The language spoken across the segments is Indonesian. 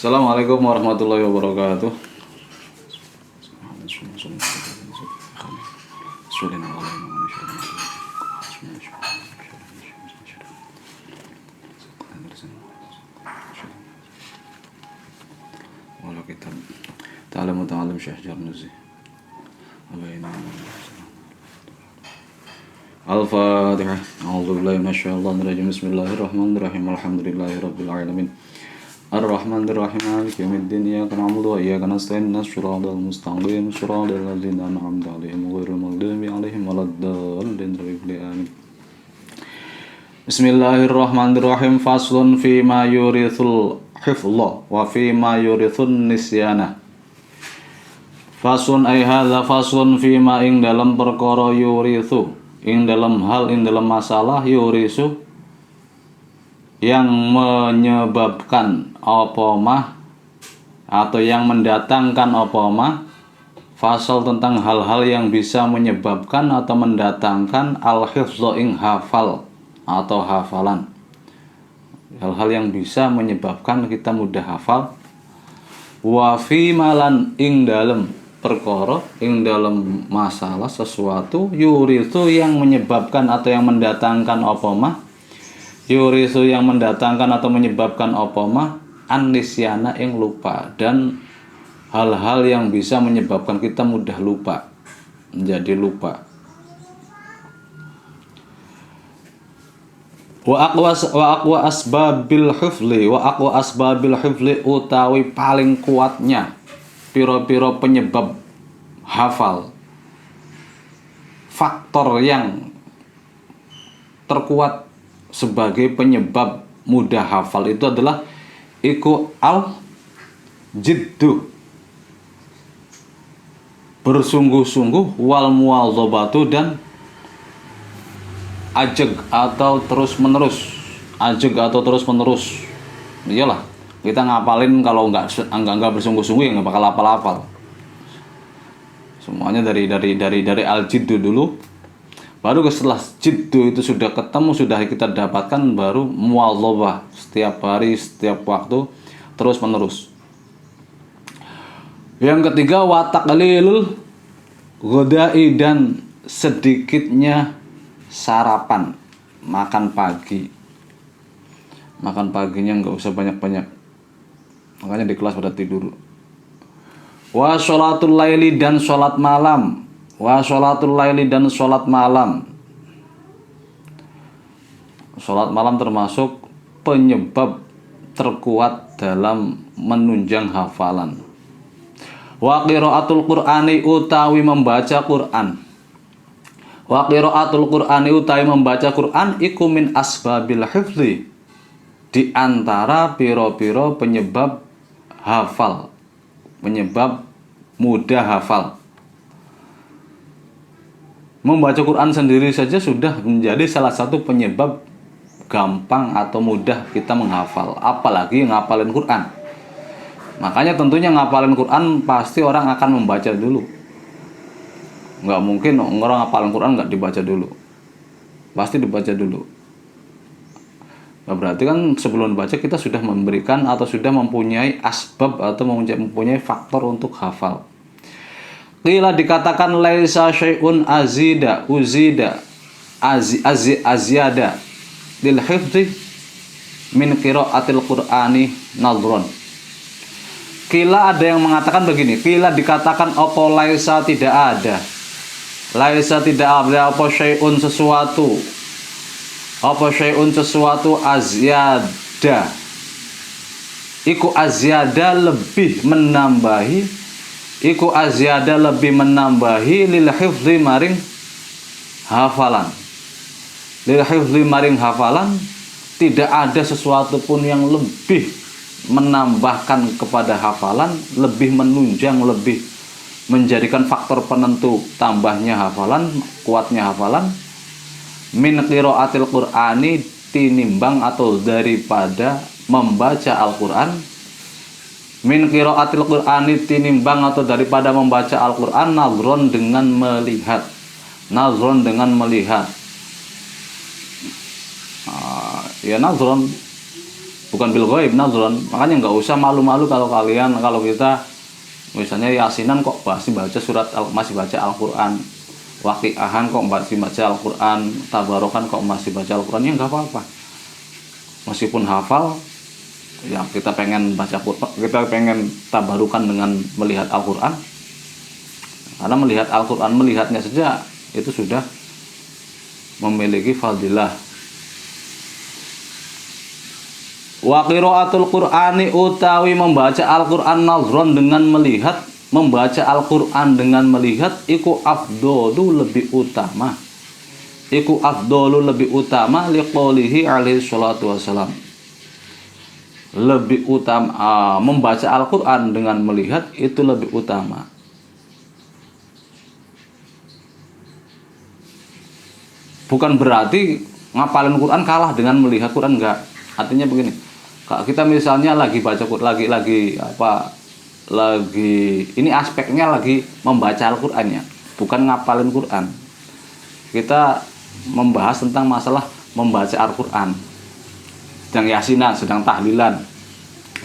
Assalamualaikum warahmatullahi wabarakatuh. Walau kitab ta'alamu ta'alam Syekh Jarnuzi. Al-Fatihah. A'udzubillahi minasyaitonir rajim. Bismillahirrahmanirrahim. Alhamdulillahirabbil alamin. Ar-Rahmanir-Rahim. Maliki yaumiddin. Iyyaka na'budu wa iyyaka nasta'in. Ihdinas siratal mustaqim. Shiratal ladzina an'amta 'alaihim ghairil maghdubi 'alaihim waladdallin. Amin. Bismillahirrahmanirrahim. Faslun fi ma yurithul hifdha wa fi ma yurithun nisyana. Faslun ay hadza faslun fi ma ing dalam perkara yurithu, ing dalam hal ing dalam masalah yurisu yang menyebabkan apa mah atau yang mendatangkan apa mah. Fasal tentang hal-hal yang bisa menyebabkan atau mendatangkan al-hifdha ing hafal atau hafalan. Hal-hal yang bisa menyebabkan kita mudah hafal. Wa fi malan ing dalem perkara, ing dalem masalah sesuatu yurisu yang menyebabkan atau yang mendatangkan apa mah. Yurisu yang mendatangkan atau menyebabkan apa mah an-nisyana ing lupa, dan hal-hal yang bisa menyebabkan kita mudah lupa, menjadi lupa. Wa aqwa asbabil hifli utawi paling kuatnya piro-piro penyebab hafal, faktor yang terkuat sebagai penyebab mudah hafal itu adalah iku al jiddu, bersungguh-sungguh, wal muwadzabatu, dan ajeg atau terus menerus. Iyalah, kita ngapalin kalau nggak bersungguh-sungguh ya nggak bakal hafal. Semuanya dari al jiddu dulu. Baru setelah jiddu itu sudah ketemu, sudah kita dapatkan, baru muwadzabah, setiap hari, setiap waktu, terus menerus. Yang ketiga wa taqlilul ghadai, dan sedikitnya sarapan, makan pagi. Makan paginya nggak usah banyak-banyak, makanya di kelas pada tidur. Wa sholatul laili, dan sholat malam. Sholat malam termasuk penyebab terkuat dalam menunjang hafalan. Wa qiraatul qur'ani, utawi membaca Qur'an. Wa qiraatul qur'ani, utawi membaca Qur'an, iku min asbabil hifdzi, di antara piro-piro penyebab hafal, penyebab mudah hafal. Membaca Quran sendiri saja sudah menjadi salah satu penyebab gampang atau mudah kita menghafal, apalagi ngapalin Quran. Makanya tentunya ngapalin Quran pasti orang akan membaca dulu. Nggak mungkin orang ngapalin Quran nggak dibaca dulu, pasti dibaca dulu. Nah, berarti kan sebelum baca kita sudah memberikan atau sudah mempunyai asbab atau mempunyai faktor untuk hafal. Qila, dikatakan laisa syai'un azyada lil hifdzi min qiraatil qur'ani nadhron. Qila, ada yang mengatakan begini, qila dikatakan apa laisa tidak ada. Laisa tidak ada apa syai'un sesuatu. Apa syai'un sesuatu azyada. Iku azyada lebih menambahi. Iku azyada lebih menambahi lil hifdzi maring hafalan. Lil hifdzi maring hafalan, tidak ada sesuatu pun yang lebih menambahkan kepada hafalan, lebih menunjang, lebih menjadikan faktor penentu tambahnya hafalan, kuatnya hafalan, min qiraatil qur'ani, tinimbang atau daripada membaca Al-Qur'an. Min qiraatil qur'ani, tinimbang atau daripada membaca Al-Qur'an, nazron, dengan melihat. Nazron, dengan melihat. Ya nazron, bukan bil ghaib, nazron. Makanya nggak usah malu-malu kalau kita misalnya yasinan kok masih baca masih baca Al-Qur'an, waqiahan kok masih baca Al-Qur'an, tabarokan kok masih baca Al-Qur'an, ya nggak apa-apa. Meskipun hafal, ya kita pengen baca Qur'an, kita pengen tabarukan dengan melihat Al-Qur'an. Karena melihat Al-Qur'an, melihatnya saja itu sudah memiliki fadilah. Wa qiraatul Qur'ani utawi membaca Al-Qur'an nazron dengan melihat, membaca Al-Qur'an dengan melihat iku afdolu lebih utama. Iku afdolu lebih utama liqoulihi alaihi salatu wassalam. Lebih utama membaca Al-Qur'an dengan melihat itu lebih utama. Bukan berarti ngapalin Quran kalah dengan melihat Quran, enggak. Artinya begini. Kita misalnya lagi baca lagi ini aspeknya lagi membaca Al-Qur'annya, bukan ngapalin Quran. Kita membahas tentang masalah membaca Al-Qur'an. Sedang yasinan, sedang tahlilan,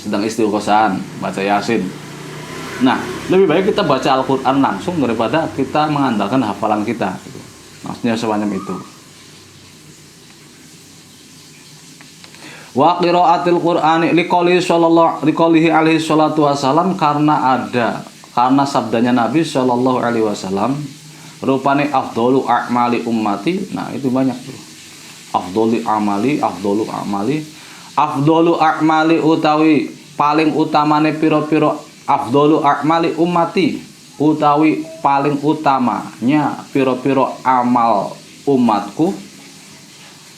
sedang istighosahan, baca yasin. Nah, lebih baik kita baca Al-Qur'an langsung daripada kita mengandalkan hafalan kita. Maksudnya semacam itu. Wa qiraatil Qur'ani liqoulihi alaihi salatu wasalam, karena sabdanya Nabi sallallahu alaihi wasallam, rupane afdhalu a'mali ummati. Nah, itu banyak tuh. Afdhalu a'mali utawi paling utamane pira-pira, afdhalu a'mali ummati utawi paling utamanya pira-pira amal umatku.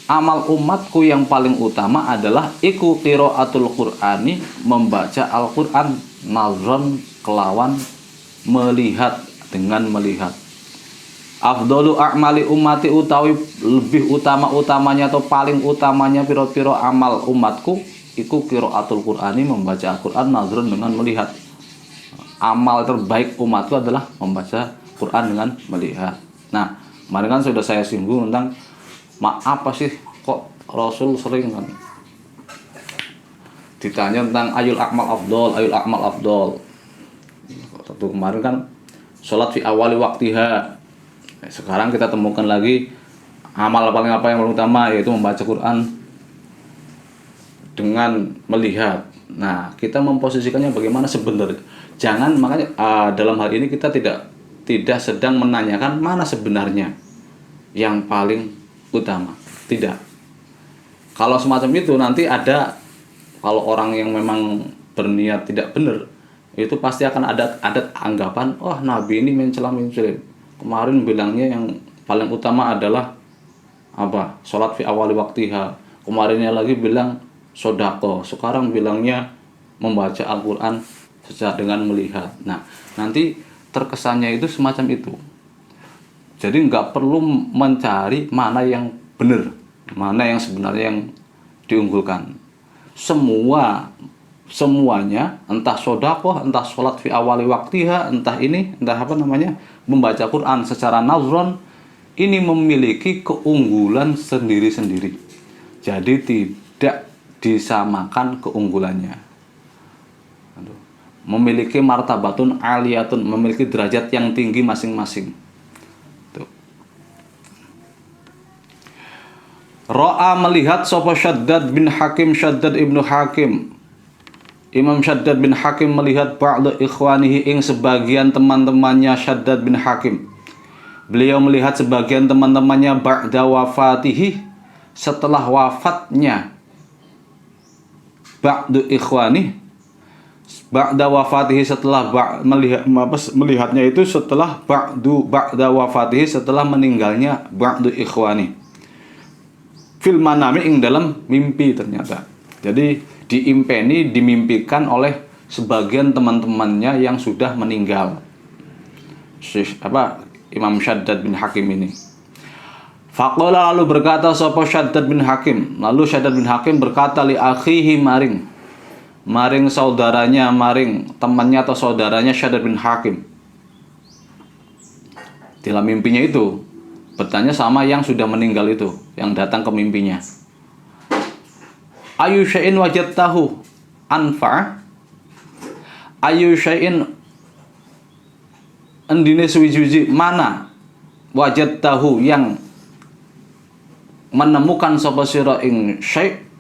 Amal umatku yang paling utama adalah iku qiraatul Qur'ani, membaca Al-Qur'an nazron kelawan melihat, dengan melihat. Afdalu a'mali ummati utawi lebih utamanya atau paling utamanya piro-piro amal umatku iku qiraatul Qur'ani, membaca Al-Qur'an nazron dengan melihat. Amal terbaik umatku adalah membaca Qur'an dengan melihat. Nah, kemarin kan sudah saya singgung tentang apa sih kok Rasul sering kan ditanya tentang ayul a'mal afdol. Waktu kemarin kan sholat fi awali waktiha. Sekarang kita temukan lagi amal paling yang paling utama, yaitu membaca Quran dengan melihat. Nah, kita memposisikannya bagaimana sebenarnya. Jangan, makanya dalam hal ini kita tidak sedang menanyakan mana sebenarnya yang paling utama, tidak. Kalau semacam itu nanti ada, kalau orang yang memang berniat tidak benar, itu pasti akan ada anggapan, oh Nabi ini mencela. Kemarin bilangnya yang paling utama adalah apa? Sholat fi awali waktiha. Kemarinnya lagi bilang sodako. Sekarang bilangnya membaca Al-Quran secara dengan melihat. Nah, nanti terkesannya itu semacam itu. Jadi nggak perlu mencari mana yang benar, mana yang sebenarnya yang diunggulkan. Semuanya, entah sodakoh, entah sholat fi awali waktiha, entah membaca Quran secara nazron, ini memiliki keunggulan sendiri-sendiri. Jadi tidak disamakan keunggulannya. Memiliki martabatun aliyatun, memiliki derajat yang tinggi masing-masing. Ra'a melihat sapa Syaddad bin Hakim, Syaddad ibnu Hakim. Imam Syaddad bin Hakim melihat ba'da ikhwanihi, ing sebagian teman-temannya Syaddad bin Hakim. Beliau melihat sebagian teman-temannya ba'da wafatihi, setelah wafatnya. Ba'du ikhwani, ba'da wafatihi, setelah melihatnya itu setelah ba'da wafatihi, setelah meninggalnya ba'du ikhwani. Fil manami, ing dalam mimpi ternyata. Jadi dimimpikan oleh sebagian teman-temannya yang sudah meninggal. Imam Syaddad bin Hakim ini. Faqala, lalu berkata sapa Syaddad bin Hakim. Lalu Syaddad bin Hakim berkata li akhihi, maring saudaranya, maring temannya atau saudaranya Syaddad bin Hakim. Dalam mimpinya itu bertanya sama yang sudah meninggal itu, yang datang ke mimpinya. Ayu syai'in wajadtahu anfa'. Ayu syai'in endine suwi-wiji mana wajadtahu yang menemukan sapa sira ing syai'.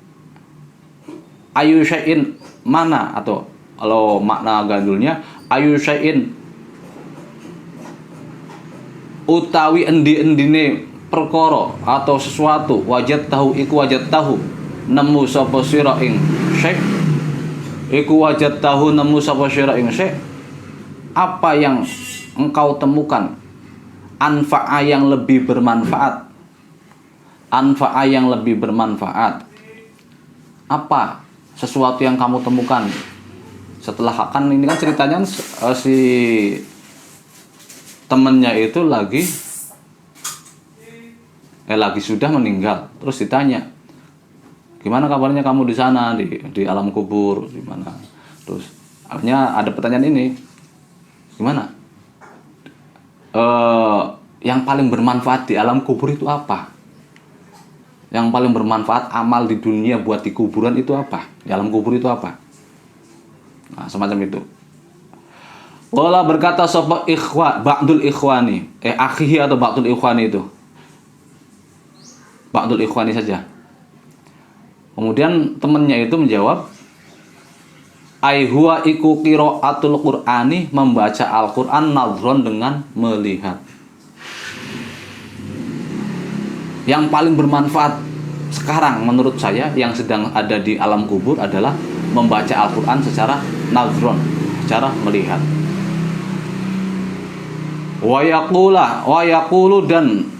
Ayu syai'in mana, atau kalau makna gandulnya ayu syai'in utawi endi-endine perkara atau sesuatu wajadtahu iku wajadtahu nemu sapa sira ing syai'. Iku wajadtahu nemu sapa sira ing syai'. Apa yang engkau temukan anfa'a yang lebih bermanfaat. Anfa'a yang lebih bermanfaat. Apa sesuatu yang kamu temukan setelah kan ini kan ceritanya si temennya itu lagi sudah meninggal, terus ditanya gimana kabarnya kamu di sana di alam kubur gimana, terus akhirnya ada pertanyaan ini, gimana yang paling bermanfaat di alam kubur itu apa? Yang paling bermanfaat amal di dunia buat di kuburan itu apa? Di alam kubur itu apa? Nah, semacam itu. Wala berkata sapa ba'dul ikhwani, akhihi atau ba'dul ikhwani itu. Ba'dul ikhwani saja. Kemudian temannya itu menjawab, ai huwa iku qiraatul qur'ani, membaca Al-Qur'an nadhron dengan melihat. Yang paling bermanfaat sekarang menurut saya yang sedang ada di alam kubur adalah membaca Al-Qur'an secara nadhron, secara melihat. Wa yaqulu dan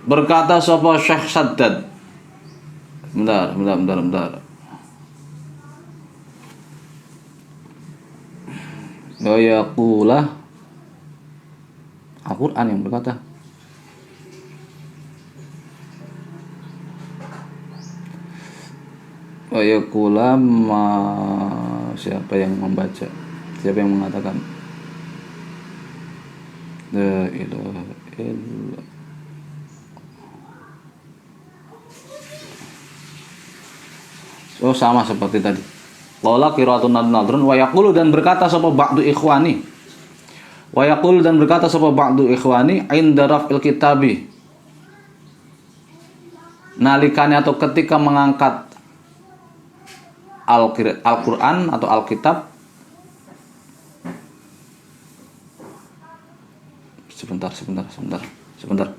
berkata sapa Syekh Saddad. Bentar. Wa yaqula Al-Qur'an yang berkata. Wa yaqula siapa yang membaca? Siapa yang mengatakan? La ilaha illallah. Oh, sama seperti tadi. Qala qiraatun nadrun wa yaqulu dan berkata sapa ba'du ikhwani. Wa yaqulu dan berkata sapa ba'du ikhwani inda raf'il kitabi. Nalikane atau ketika mengangkat Al-Qur'an atau Alkitab. Sebentar.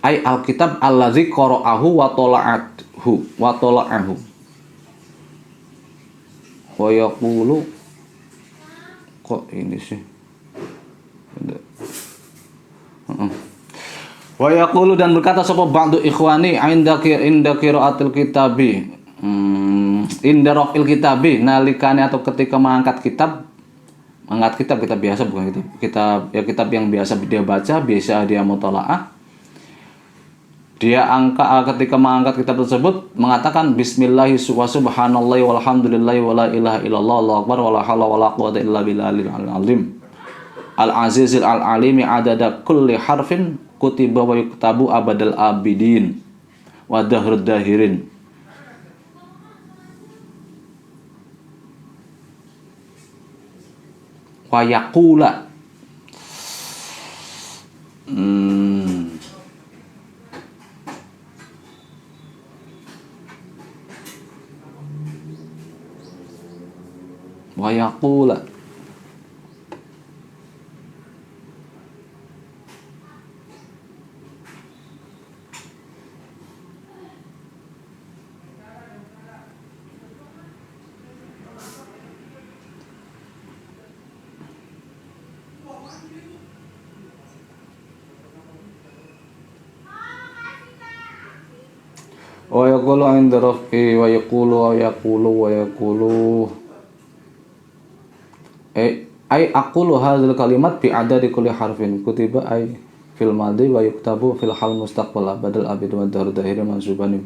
Ai Alkitab allazi qara'ahu wa tala'ahu. Wa yaqulu kok ini sih. Wa yaqulu dan berkata sapa ba'du ikhwani inda qiraatil kitabi. Inda rafil kitabi nalikane atau ketika mengangkat kitab. Mengangkat kitab biasa, bukan kitab yang biasa dia baca, biasa dia mutalaah. Dia ketika mengangkat kitab tersebut mengatakan bismillahi wa subhanallahi walhamdulillahi wala ilaha illallah Allahu akbar wala haula wala quwwata illa billahil azim. Al-azizil al-alimi adada kulli harfin kutiba wa yuktabu abadal abidin wa dahrud dahirin. Wa yaqula wa yaqula wa yaqulu inda rafi wa yaqulu ai aqulu hadzal kalimat bi adadi kulli harfin kutiba ai fil madhi wa yuktabu fil hal mustaqbal badal abid wa dar dahir mansubani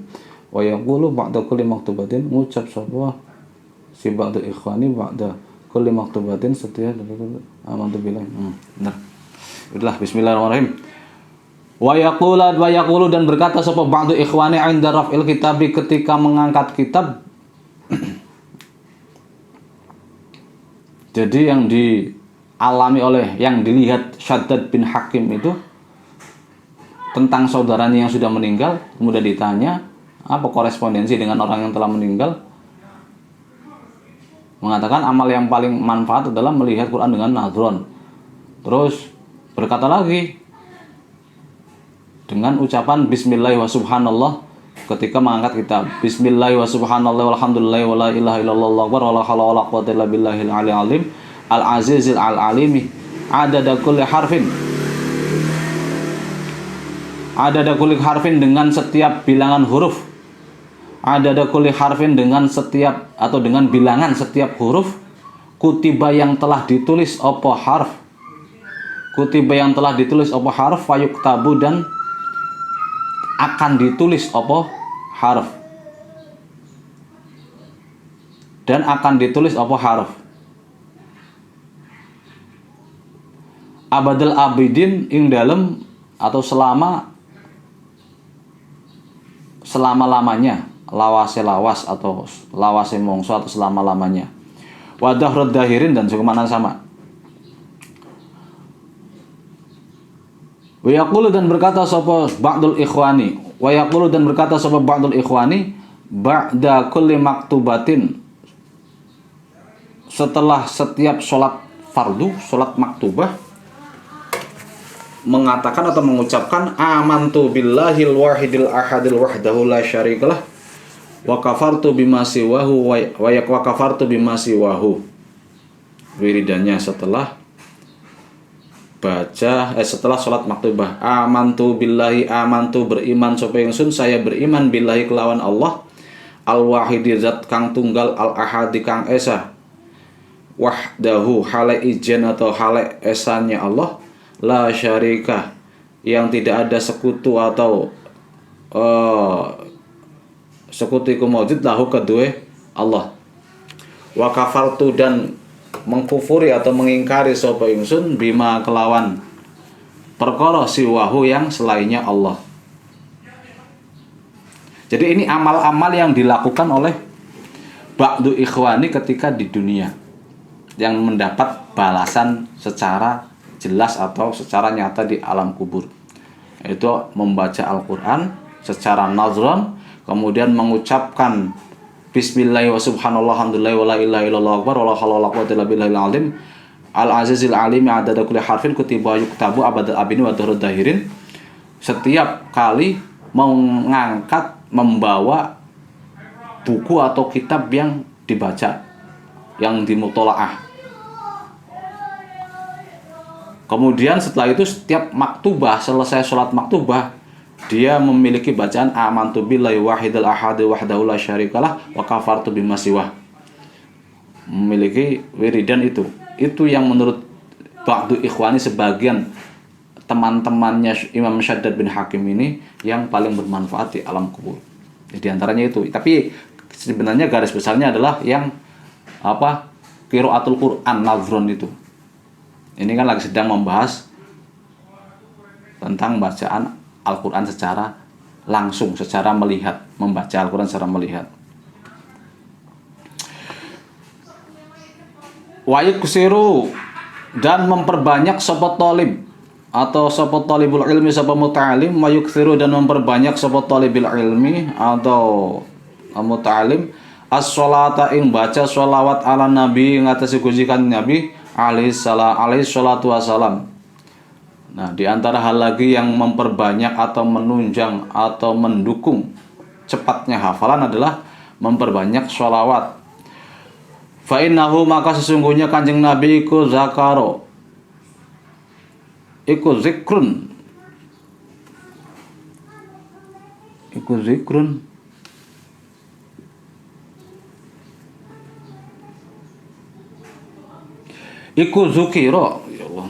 wa yaqulu ba'da kulli maktubatin, ngucap sapa si ba'da ikhwani ba'da kulli maktubatin setiap amantu bilang. Benar. Udahlah, bismillahirrahmanirrahim. Wa yaqulu dan berkata sapa ba'du ikhwani 'inda raf'il kitabi ketika mengangkat kitab. Jadi yang dialami oleh yang dilihat Syaddad bin Hakim itu tentang saudaranya yang sudah meninggal, kemudian ditanya apa korespondensi dengan orang yang telah meninggal, mengatakan amal yang paling manfaat adalah melihat Quran dengan nadhron. Terus berkata lagi dengan ucapan bismillah wa subhanallah ketika mengangkat kitab. Bismillah wa subhanallah walhamdulillah wa la ilaha illallah akbar wa la haula wa la quwwata illa billahil aliyil azim al azizil al alimi adada kulli harfin. Adada kulli harfin dengan setiap bilangan huruf. Adada kulli harfin dengan setiap atau dengan bilangan setiap huruf. Kutiba yang telah ditulis apa harf. Kutiba yang telah ditulis apa harf fayuktabu dan akan ditulis apa harf. Dan akan ditulis apa harf. Abadul abidin ing dalem atau selama-lamanya, lawase lawas atau lawase mongso atau selama-lamanya. Wadah dahirin dan sebagaimana sama. Wa yaqulu dan berkata sapa ba'dul ikhwani, wa yaqulu dan berkata sapa ba'dul ikhwani ba'da kulli maktubatin, setelah setiap sholat fardu, sholat maktubah, mengatakan atau mengucapkan amantu billahil wahidil ahadil wahdahu la syarikalah wa kafartu bima siwahu wa kafartu bima siwahu. Wiridannya setelah baca setelah sholat maktubah, amantu billahi, amantu beriman sapa ingsun, saya beriman billahi kelawan Allah, al wahidi zat kang tunggal, al ahadi kang esa, wahdahu hale ijen atau hale esanya Allah, la syarikah yang tidak ada sekutu atau sekutu iku maujud lahu kedua Allah. Wa kafartu dan mengkufuri atau mengingkari sapa ingsun bima kelawan perkara siwahu yang selainnya Allah. Jadi ini amal-amal yang dilakukan oleh ba'du ikhwani ketika di dunia yang mendapat balasan secara jelas atau secara nyata di alam kubur, yaitu membaca Al-Quran secara nazron, kemudian mengucapkan bismillah wa subhanallah alhamdulillah wa la ilaha illallah akbar wa la haula wa la quwwata illa billahil azim al azizil alim adada kulli harfin kutiba yuktabu abadal abini wa dhurud dahirin. Setiap kali mengangkat, membawa buku atau kitab yang dibaca, yang dimutolaah. Kemudian setelah itu setiap maktubah, selesai sholat maktubah, dia memiliki bacaan amantu billahi wahidil ahad wahdahu la syarikalah wa kafartu bima siwah. Memiliki wiridan itu. Itu yang menurut ba'du ikhwani, sebagian teman-temannya Imam Syaddad bin Hakim ini yang paling bermanfaat di alam kubur. Di antaranya itu. Tapi sebenarnya garis besarnya adalah yang qiraatul Quran nazron itu. Ini kan lagi sedang membahas tentang bacaan Al-Quran secara langsung, secara melihat, membaca Al-Quran secara melihat. Wa yuksiru dan memperbanyak sapa talib atau sapa talibul ilmi sapa muta'alim, wa yuksiru dan memperbanyak sapa talibul ilmi atau muta'alim as-sholata ing baca sholawat ala nabi ngatasi kujikan nabi alaihi salatu wassalam. Nah, di antara hal lagi yang memperbanyak atau menunjang atau mendukung cepatnya hafalan adalah memperbanyak sholawat. Fa innahu maka sesungguhnya Kanjeng Nabi iku zakaro, iku zikrun, iku zukiro. Ya Allah.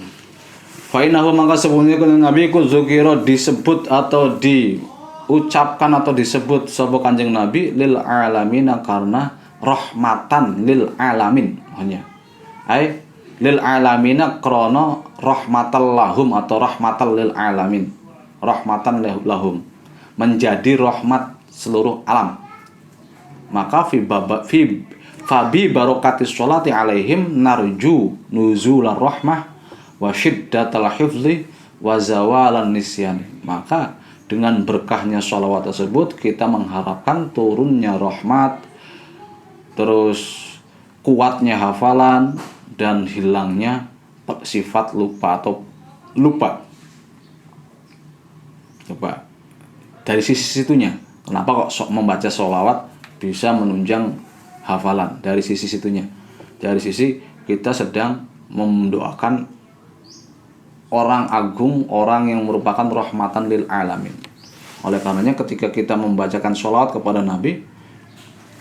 Fainahu maka sebelumnya Nabi ku zukiro disebut atau diucapkan atau disebut sapa Kanjeng Nabi lil alamina karena rahmatan lil alamin hanya. Ai lil alamina krana rahmatal lahum atau rahmatal lil alamin. rahmatan lahum, menjadi rahmat seluruh alam. Maka fabi barokatis sholati alaihim narju nuzular rahmah wa syiddatal hifzi wa zawalan nisyani. Maka dengan berkahnya sholawat tersebut kita mengharapkan turunnya rahmat, terus kuatnya hafalan, dan hilangnya sifat lupa atau lupa. Coba dari sisi situnya, kenapa kok membaca sholawat bisa menunjang hafalan? Dari sisi situnya, dari sisi kita sedang mendoakan orang agung, orang yang merupakan rahmatan lil alamin. Oleh karenanya ketika kita membacakan sholawat kepada Nabi,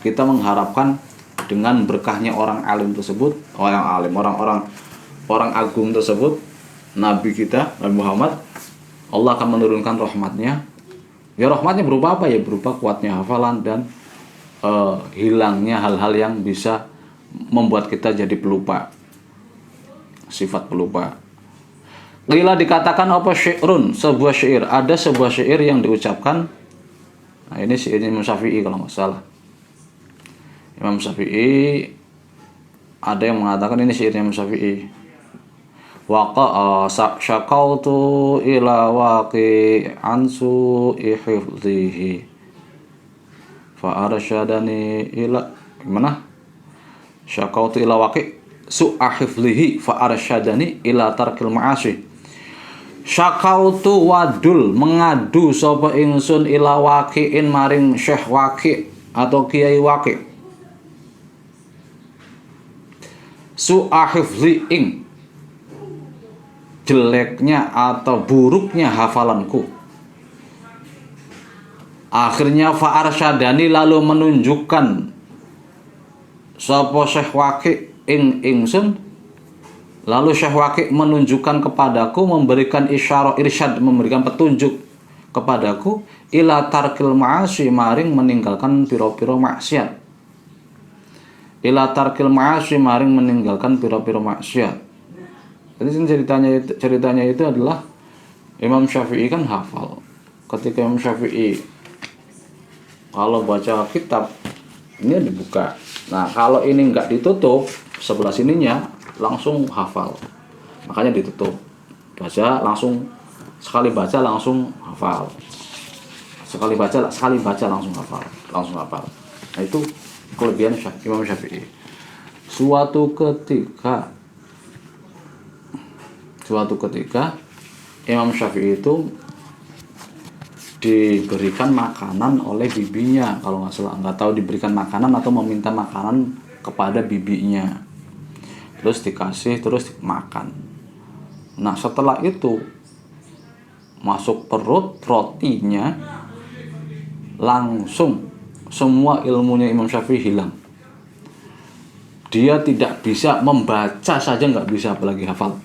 kita mengharapkan dengan berkahnya orang alim tersebut, orang agung tersebut, Nabi kita, Nabi Muhammad, Allah akan menurunkan rahmatnya. Ya rahmatnya berupa apa ya? Berupa kuatnya hafalan dan hilangnya hal-hal yang bisa membuat kita jadi pelupa, sifat pelupa. Qila dikatakan apa syi'run, sebuah syair. Ada sebuah syair yang diucapkan. Nah, ini syairnya Imam Syafi'i kalau nggak salah. Imam Syafi'i, ada yang mengatakan ini syairnya Imam Syafi'i. Waqa syakautu ila waqi ansu ihifdhihi fa arsyadani ila mana? Syakautu ila waqi su'ahifdhihi fa arsyadani ila tarkil ma'asi. Syakautu wadul, mengadu sapa ingsun ila waqi'in maring Syekh Waqi' atau Kiai Waqi'. Su'ahifdhi ing jeleknya atau buruknya hafalanku. Akhirnya fa arsyadani, lalu menunjukkan sapa Syekh Waqi' ing ingsun. Lalu Syekh Waqi' menunjukkan kepadaku, memberikan isyarah irsyad, memberikan petunjuk kepadaku ila tarkil ma'asi, maring meninggalkan piro-piro maksiat. Ila tarkil ma'asi, maring meninggalkan piro-piro maksiat. Jadi ceritanya itu adalah Imam Syafi'i kan hafal. Ketika Imam Syafi'i kalau baca kitab ini dibuka. Nah, kalau ini enggak ditutup, sebelah sininya langsung hafal, makanya ditutup. Baca langsung, sekali baca langsung hafal, sekali baca langsung hafal. Nah, itu kelebihan Imam Syafi'i. Suatu ketika Imam Syafi'i itu diberikan makanan oleh bibinya, kalau nggak salah, nggak tahu diberikan makanan atau meminta makanan kepada bibinya. Terus dikasih, terus makan. Nah, setelah itu masuk perut, rotinya langsung semua ilmunya Imam Syafi'i hilang. Dia tidak bisa membaca saja, nggak bisa apalagi hafal.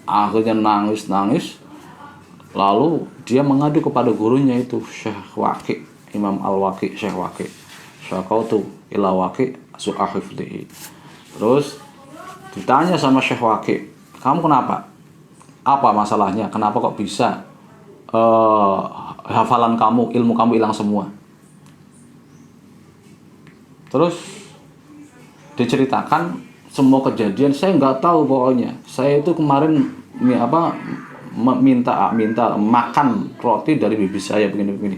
Akhirnya nangis. Lalu dia mengadu kepada gurunya itu Syekh Waqi', Imam Al-Waqi', Syekh Waqi'. Syakautu ila Waqi' su'ahifdhihi. Terus ditanya sama Syekh Waqi', kamu kenapa? Apa masalahnya? Kenapa kok bisa hafalan kamu, ilmu kamu hilang semua? Terus diceritakan semua kejadian. Saya nggak tahu pokoknya. Saya itu kemarin minta makan roti dari bibi saya begini.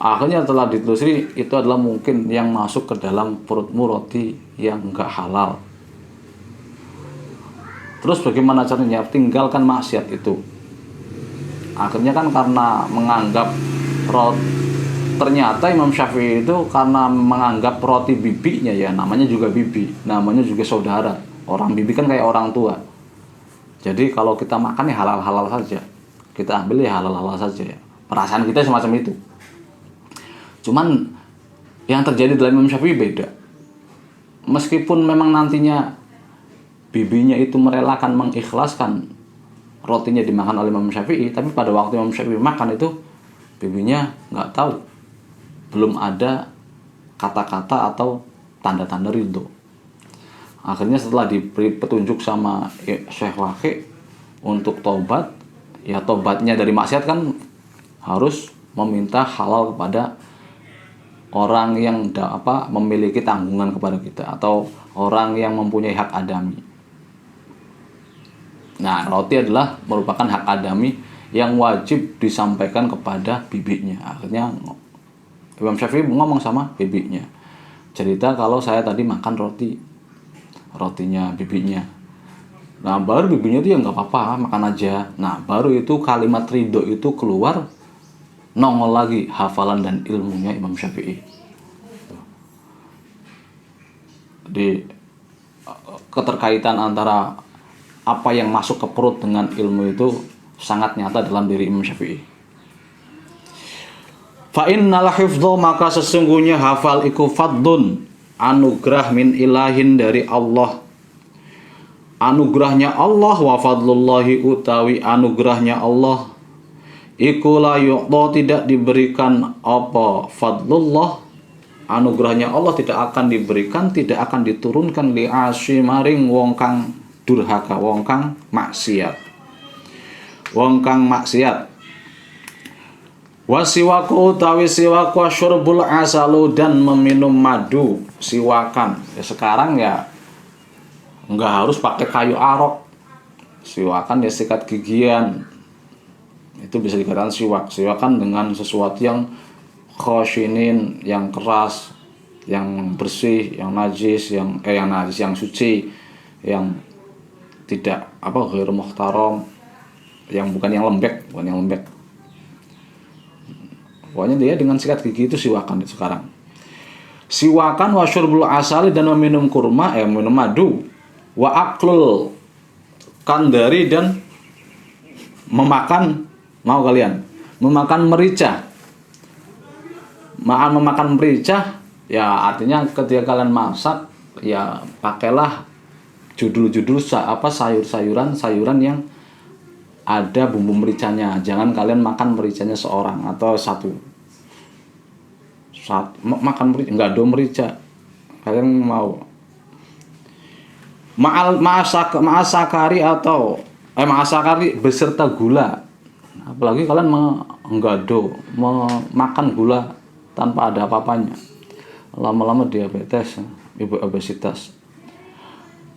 Akhirnya setelah ditelusuri, itu adalah mungkin yang masuk ke dalam perutmu roti yang enggak halal. Terus bagaimana caranya? Tinggalkan maksiat itu. Akhirnya kan karena menganggap ternyata Imam Syafi'i itu karena menganggap roti bibinya, ya namanya juga bibi, namanya juga saudara. Orang bibi kan kayak orang tua. Jadi kalau kita makan ya halal-halal saja. Kita ambil ya halal-halal saja ya. Perasaan kita semacam itu. Cuman yang terjadi dalam Imam Syafi'i beda. Meskipun memang nantinya bibinya itu merelakan, mengikhlaskan rotinya dimakan oleh Imam Syafi'i, tapi pada waktu Imam Syafi'i makan itu bibinya nggak tahu, belum ada kata-kata atau tanda-tanda ridho. Akhirnya setelah diberi petunjuk sama Syekh Waqi' untuk taubat, ya tobatnya dari maksiat kan harus meminta halal kepada orang yang memiliki tanggungan kepada kita atau orang yang mempunyai hak adami. Nah, roti adalah merupakan hak adami yang wajib disampaikan kepada bibinya. Akhirnya Imam Syafi'i ngomong sama bibinya, cerita kalau saya tadi makan rotinya bibinya. Nah, baru bibinya itu ya nggak apa-apa, makan aja. Nah, baru itu kalimat ridho itu keluar, nongol lagi hafalan dan ilmunya Imam Syafi'i. Di keterkaitan antara apa yang masuk ke perut dengan ilmu itu sangat nyata dalam diri Imam Syafi'i. Fa innal hifdha, maka sesungguhnya hafal iku fadlun, anugerah min ilahin dari Allah. Anugerahnya Allah, wa fadlullahi utawi anugerahnya Allah iku la yu'ta, tidak diberikan apa fadlullah, anugerahnya Allah tidak akan diberikan, tidak akan diturunkan li asyimaring wong kang durhaka, wong kang maksiat. Wasiwaku utawi siwaku syurbul asalu, dan meminum madu, siwakan. Ya sekarang ya nggak harus pakai kayu arok. Siwakan ya sikat gigian. Itu bisa dikatakan siwak. Siwakan dengan sesuatu yang khoshinin, yang keras, yang bersih, yang najis, yang suci, yang tidak ghairu muhtaram, yang bukan yang lembek. Pokoknya dia dengan sikat gigi itu siwakan itu sekarang. Siwakan wa syurbul asali, dan meminum kurma, minum madu, wa aklul kandari, dan memakan merica. Memakan merica ya artinya ketika kalian masak ya pakailah judul-judul sayuran yang ada bumbu mericanya. Jangan kalian makan mericanya seorang atau satu makan merica, enggak ada merica. Kalian mau ma'asakari beserta gula. Apalagi kalian makan gula tanpa ada apa-apanya. Lama-lama diabetes, ibu obesitas.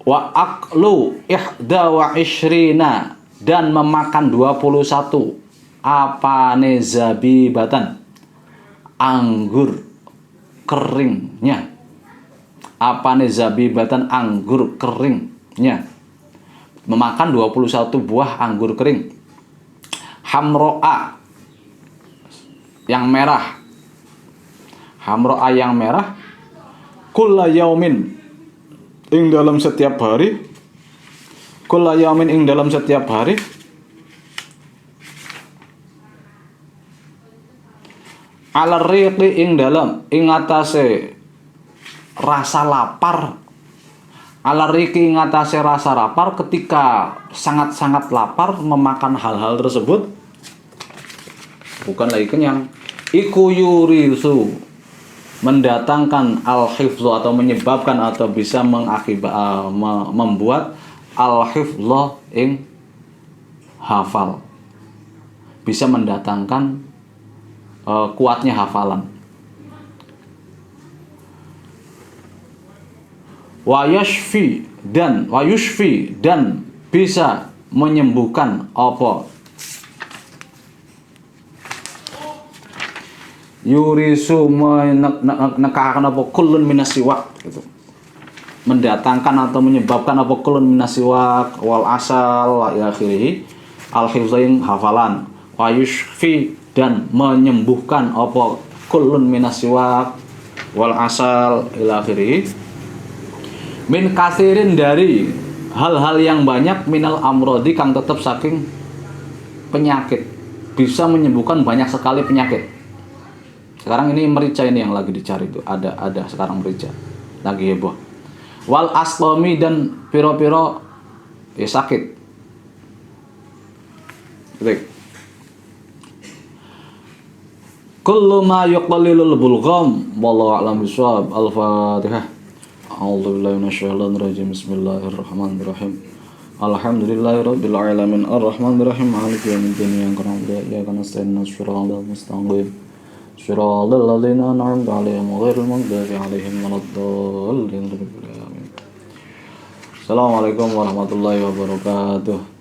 Wa aklu ihda wa ishrina, dan memakan 21 apane zabibatan, anggur keringnya. Apane zabibatan, anggur keringnya. Memakan 21 buah anggur kering. Hamro'a, yang merah. Hamro'a yang merah. Kulla yaumin, ing dalam setiap hari. Kulla yaumin, ing dalam setiap hari. Ala riqi, ing atase rasa lapar. Ala riqi, ing atase rasa lapar, ketika sangat-sangat lapar memakan hal-hal tersebut bukan lagi kenyang. Iku yurisu, mendatangkan al-hifdhu, atau menyebabkan atau bisa membuat al-hifdhu ing hafal, bisa mendatangkan kuatnya hafalan. Wa yushfi, dan bisa menyembuhkan apa yurisu, menekahkan apa kullun minasiwak gitu. Mendatangkan atau menyebabkan apa kullun minasiwak wal asal ila akhirih, al hifzain hafalan. Wa yushfi, dan menyembuhkan apa kullun minasiwak wal asal ila akhirih, min kathirin, dari hal-hal yang banyak, minal amrodi, kang tetap saking penyakit, bisa menyembuhkan banyak sekali penyakit. Sekarang ini merica ini yang lagi dicari itu, ada sekarang merica lagi heboh. Wal aslomi, dan piro-piro ya sakit. Baik. Kullu ma yuqallilul bulgham, wallahu a'lam bishawab. Al-Fatihah. A'udzu billahi minasyaitonir rajim. Bismillahirrahmanirrahim. Alhamdulillahirabbil alamin arrahmanir rahim maliki yaumiddin iyyaka na'budu wa iyyaka nasta'in ihdinas siratal mustaqim siratal ladzina an'amta 'alaihim ghairil maghdubi 'alaihim waladdallin. Assalamualaikum warahmatullahi wabarakatuh.